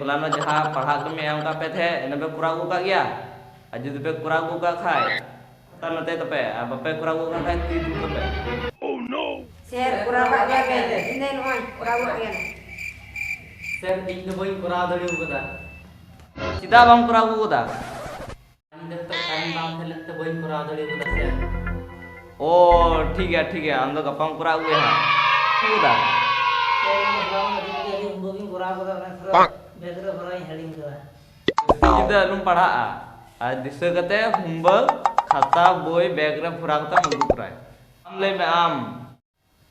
होलानो जहाँ पढ़ा के मैं एम का पे थे इन पे कुरा गु का गया आज जुदी पे कुरा गु का खाए ता नते तपे अब पे कुरा गु का खाए ती दू तपे Sir, kurang pak dia kan? Ini noy, kurang pak dia. Sir इन दो बई करा दड़ी उगदा चिदा बांग कुरा गु दा इन तो टाइम बांग थे लगते बई करा दड़ी उगदा सर ओ ठीक है हम तो गपंग कुरा गु है गु दा चिदा लुम पढ़ा आ दिसे कते होमवर्क खाता बोई बैग रे फुरा कता मंगु कुराय आम ले में आम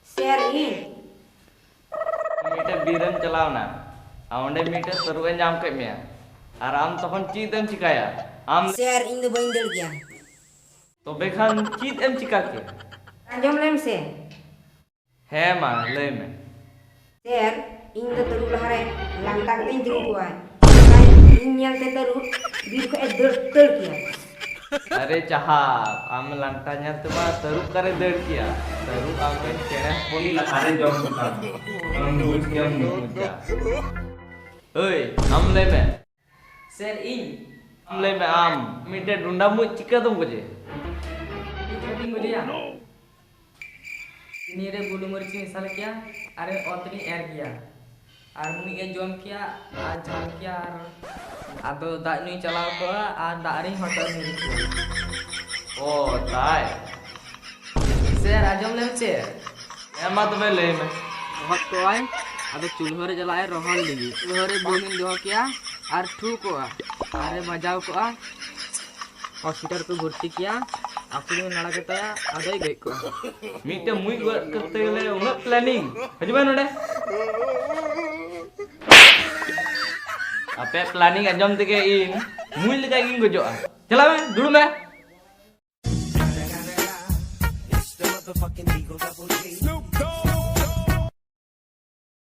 Sir, ini. मीटे बीरन चलावना आ ओंडे मीटे सरुवे जाम के मिया आर आम तखन चीत एम चिकाया आम Sir, ini tuh boy del dia. तो बेखान चीत एम चिका के Anjom lem sir. है मा ले में Sir, ini tuh terus lahare, lantak ting jeng kuai. Ini yang terus bir ke del dia. अरे चाहा आम लंटाnya tuh mah teruk करे दड़ किया teruk आम में चेड़ा पोली लखारे जॉब होता मंगुज के मुजा ओए आम ले में सर इन आम ले में आम मीटे ढूंढा मुझ चिका तुम मुझे इन मुझे या ini रे बुलु मरीच मिसाल किया अरे ओतनी एर किया और मुई के जोम किया आ झाम किया आदो दाग नुई चलाव को आ दारी होटल में ओ ताई सर आजम लेम से एमा तुम्हें ले में बहुत को आए आदो चूल्हा रे जलाए रोहन लगी चूल्हा रे बोमिन दो किया और ठू को अरे मजाव को हॉस्पिटल पे भर्ती किया आखिर में लड़ा के तया आदो गई को मीटे मुई करते ले उन्हें प्लानिंग हजमा नोडे आपे प्लानिंग अंजम तके इन मुई लगा गिन गजोआ चला में दुड़ में